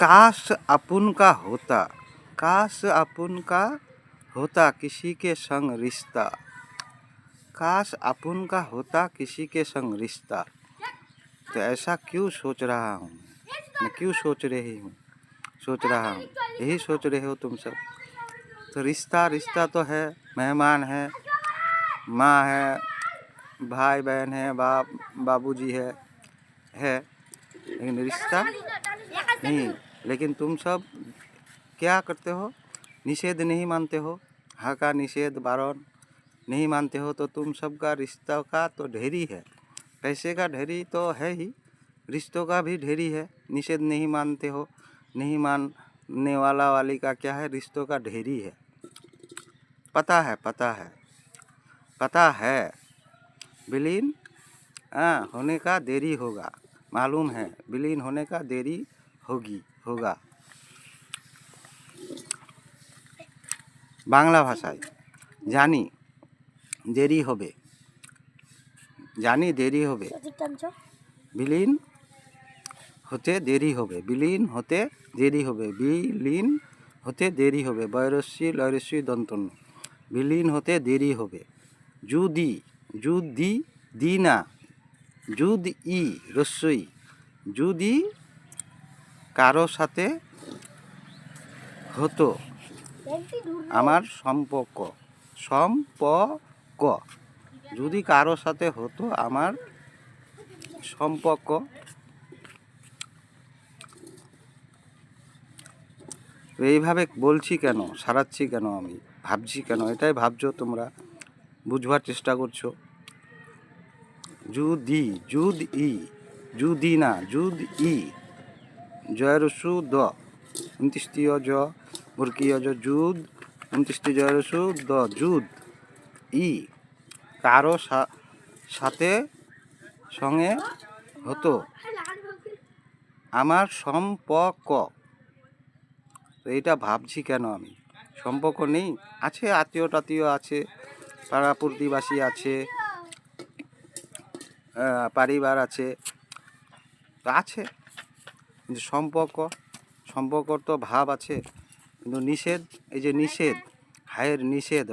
काश अपन का होता, काश अपन का होता किसी के संग रिश्ता, काश अपन का होता किसी के संग रिश्ता। तो ऐसा क्यों सोच रहा हूँ मैं, क्यों सोच रहा हूँ, यही सोच रहे हो तुम सब। तो रिश्ता रिश्ता तो है, मेहमान है, माँ है, भाई बहन है, बाबूजी है, लेकिन रिश्ता नहीं। लेकिन तुम सब क्या करते हो, निषेध नहीं मानते हो, हाँ का निषेध बारण नहीं मानते हो। तो तुम सबका रिश्ता का तो ढेरी है, पैसे का ढेरी तो है ही, रिश्तों का भी ढेरी है। निषेध नहीं मानते हो, नहीं मानने वाली का क्या है, रिश्तों का ढेरी है। पता है विलीन होने का देरी होगा, मालूम है विलीन होने का देरी होगा। बांग्ला भाषाয় জানি দেরি হবে, জানি দেরি হবে, বিলীন হতে দেরি হবে, বিলীন হতে দেরি হবে, বিলীন হতে দেরি হবে, বয়রস্যি লয়রস্যি দন্তন্য, বিলীন হতে দেরি হবে। যদি দি না, যুদ ই রস্যই, যদি কারো সাথে হতো আমার সম্পর্ক, যদি কারো সাথে হতো আমার সম্পর্ক। এইভাবে বলছি কেন, সারাচ্ছি কেন, আমি ভাবছি কেন, এটাই ভাবছো তোমরা, বুঝবার চেষ্টা করছো। যদি না, যুদ ই জয়রসু দ 29 জ বর্গীয় জ, যুদ 29 জয়রসু দ, যুদ ই কারো সাথে সঙ্গে হতো আমার সম্পর্ক। তো এইটা ভাবছি কেন আমি, সম্পর্ক নেই, আছে, আত্মীয় টাত্মীয় আছে, পাড়া প্রতিবাসী আছে, পরিবার আছে, তো আছে, কিন্তু সম্পর্কর তো ভাব আছে, কিন্তু নিষেধ, এই যে নিষেধ, হায়ের নিষেধ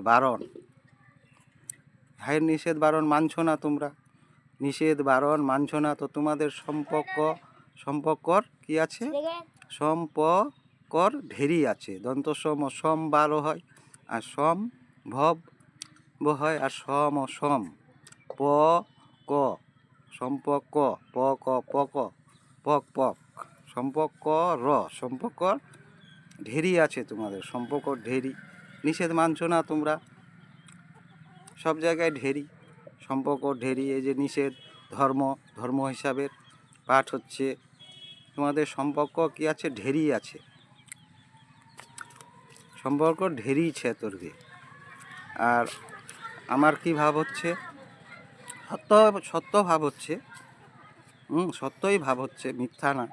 বারণ মানছো না তোমরা, নিষেধ বারণ মানছো না। তো তোমাদের সম্পর্কর কি আছে, সম্পর্কর ঢেরি আছে। দন্ত সম বারো হয়, আর সম ভব হয়, আর সম প ক সম্পর্ক, প ক পক সম্পর্কর ঢেরি আছে তোমাদের, সম্পর্কর ঢেরি। নিষেধ মানছো না তোমরা, সব জায়গায় ঢেরি, সম্পর্কর ঢেরি। এই যে নিষেধ ধর্ম হিসাবের পাঠ হচ্ছে, তোমাদের সম্পর্ক কি আছে, ঢেরি আছে, সম্পর্ক ঢেরি তোরবে। আর আমার কি ভাব হচ্ছে, সত্য ভাব হচ্ছে, সত্যই ভাব হচ্ছে, মিথ্যা না।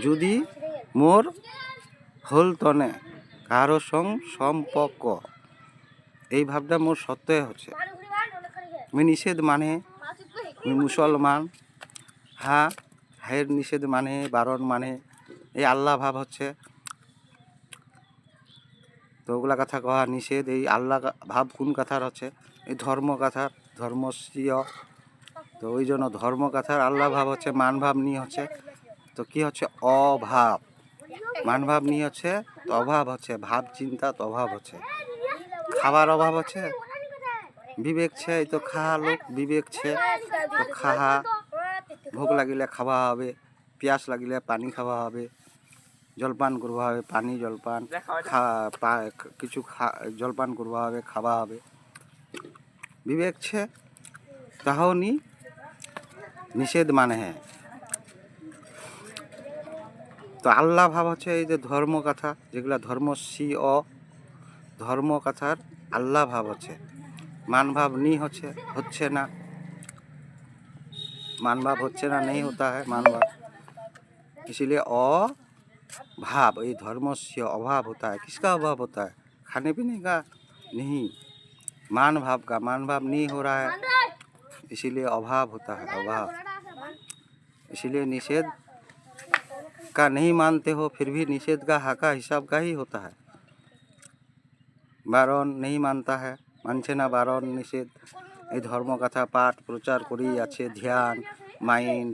যদি মোর হল তনে কারো সম্পর্ক, এই ভাবটা মোর সত্যই হচ্ছে। আমি নিষেধ মানে, আমি মুসলমান, হায়ের নিষেধ মানে, বারণ মানে, এই আল্লাহ ভাব হচ্ছে। তো ওগুলা কথা কহা নিষেধ, এই আল্লাহ ভাব কোন কথার হচ্ছে, এই ধর্ম কথার, ধর্মস্বীয়। তো ওই জন্য ধর্ম কথার আল্লাহ ভাব হচ্ছে, মান ভাব নিয়ে হচ্ছে। তো কি হচ্ছে, অভাব, মান ভাব নিয়ে হচ্ছে, তো অভাব হচ্ছে, ভাব চিন্তা তো অভাব হচ্ছে, খাবার অভাব হচ্ছে, বিবেক ছে, এই তো খাহা লোক বিবেক ছে, তো খাহা, ভোক লাগিলে খাওয়া হবে, পিয়াস লাগিলে পানি খাওয়া হবে, জলপান করবা হবে, পানি জলপান কিছু জলপান করবা হবে, খাওয়া হবে, বিবেক ছে, তাহাও নি নিষেধ মানে হ্যাঁ। তো আল্লাহ ভাব হচ্ছে এই যে ধর্ম কথা, যেগুলো ধর্ম কথার আল্লাহ ভাব হচ্ছে, মান ভাব নি হচ্ছে না, मान भाव होच्छे ना, नहीं होता है मान भाव, इसीलिए अभाव, ये धर्म से अभाव होता है। किसका अभाव होता है, खाने पीने का नहीं, मान भाव का, मान भाव नहीं हो रहा है, इसीलिए अभाव होता है, अभाव। इसीलिए निषेध का नहीं मानते हो, फिर भी निषेध का हाका हिसाब का ही होता है। বারণ नहीं मानता है, मानছে না বারণ নিষেধ। এই ধর্মকথা পাঠ প্রচার করেই আছে, ধ্যান, মাইন্ড,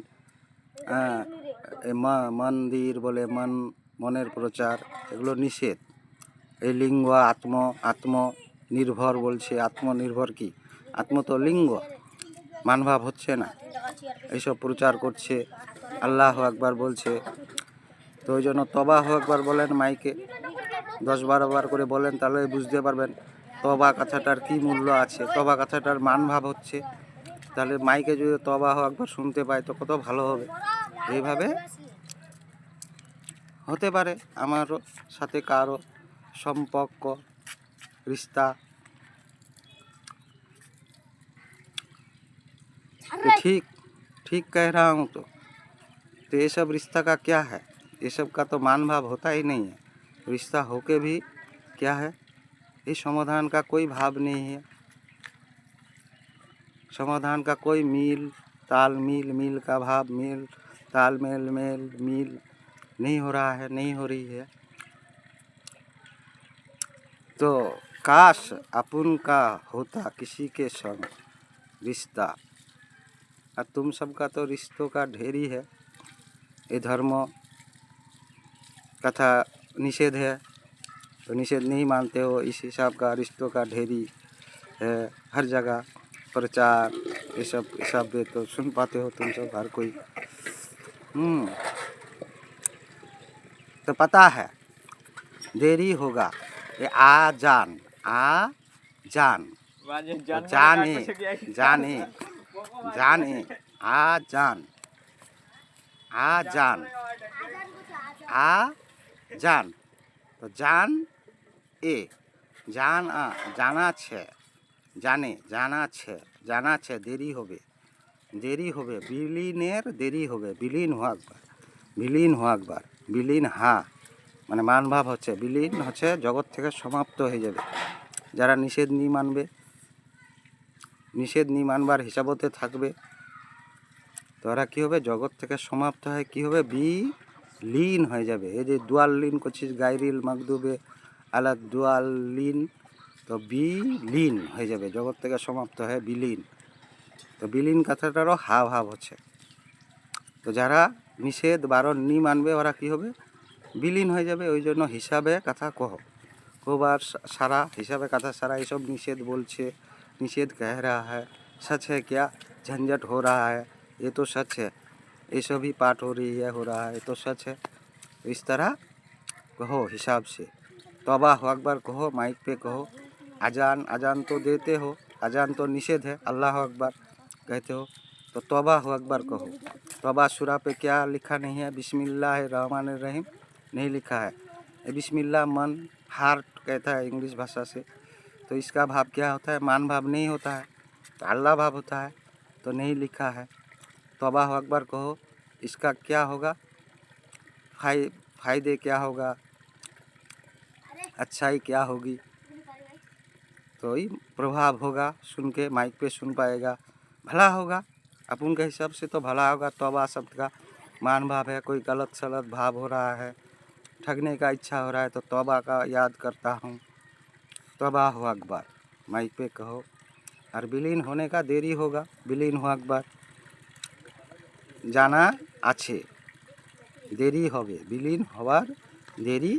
মন্দির বলে মনের প্রচার, এগুলো নিষেধ। এই লিঙ্গ আত্মনির্ভর বলছে, আত্মনির্ভর কি? আত্ম তো লিঙ্গ, মানভাব হচ্ছে না, এইসব প্রচার করছে, আল্লাহ আকবার বলছে। তো ওই জন্য তবাহ আকবার বলেন মাইকে 10-12 বার করে বলেন, তাহলে বুঝতে পারবেন তবা কথাটার কী মূল্য আছে, তবা কথাটার মানভাব হচ্ছে। তাহলে মাইকে যদি তবাহ আকবার শুনতে পাই তো কত ভালো হবে। এইভাবে হতে পারে আমারও সাথে কারো সম্পর্ক, रिश्ता। ठीक ठीक कह रहा हूँ। तो ये सब रिश्ता का क्या है? ये सब का तो मान भाव होता ही नहीं है। रिश्ता होके भी क्या है, इस समाधान का कोई भाव नहीं है। समाधान का कोई मील ताल मील का भाव, मील ताल मेल मील नहीं हो रहा है, नहीं हो रही है। तो काश अपन का होता किसी के संग रिश्ता। और तुम सबका तो रिश्तों का ढेरी है। ये धर्म कथा निषेध है, तो निषेध नहीं मानते हो, इस हिसाब का रिश्तों का ढेरी है। हर जगह प्रचार ये सब हिसाब से तो सुन पाते हो तुम सब, हर कोई। तो पता है देरी होगा, ये आ जान जाने जाने जाने आ जान तो जान ए जान जाना छे, जाने जाना छे देरी होबे बिलीनेर देरी होबे, बिलीन হওয়ার बिलीन हा মানে মানভাব হচ্ছে বিলীন হচ্ছে, জগৎ থেকে সমাপ্ত হয়ে যাবে। যারা নিষেধ নি মানবার হিসাবতে থাকবে, তো ওরা কী হবে, জগৎ থেকে সমাপ্ত হয় কী হবে, বিলীন হয়ে যাবে। এই যে দুয়াল লীন করছিস, গাইরিল মাগদুবে আলা দুয়াল লীন, তো বিলীন হয়ে যাবে, জগৎ থেকে সমাপ্ত হয় বিলীন। তো বিলীন কথাটারও হা ভাব হচ্ছে। তো যারা নিষেধ বারণ নি মানবে ওরা কী হবে, বিলীন হয়ে যাবে। ওই জন্য হিসাবে কথা কোবার सारा हिसाब कथा सारा ये सब निषेध बोलছে, निषेध कह रहा है। सच है क्या? झंझट हो रहा है, ये तो सच है। ये सब ही पाठ हो रही है, हो रहा है, ये तो सच है। इस तरह कहो हिसाब से, तौबा हो अकबर कहो, माइक पे कहो। अजान तो देते हो, अजान तो निषेध है, अल्लाह अकबर कहते हो, तो तौबा हो अकबर कहो। तौबा सूरा पे क्या लिखा नहीं है? बिस्मिल्लाहिर्रहमानिर्रहीम नहीं लिखा है। बिस्मिल्लाह मन हार्ट कहता है इंग्लिश भाषा से, तो इसका भाव क्या होता है? मान भाव नहीं होता है, तो अल्लाह भाव होता है, तो नहीं लिखा है। तौबा हो अकबर कहो, इसका क्या होगा, फायदे क्या होगा, अच्छाई क्या होगी, तो ही प्रभाव होगा। सुन के माइक पे सुन पाएगा, भला होगा। अपन के हिसाब से तो भला होगा। तौबा शब्द का मान भाव है, कोई गलत सलत भाव हो रहा है, ठगने का इच्छा हो रहा है, तो तौबा का याद करता हूँ, तौबा हो अकबर माइक पे कहो। और विलीन होने का देरी होगा, विलीन हो अकबर जाना आछे, देरी होबे, विलीन होवार देरी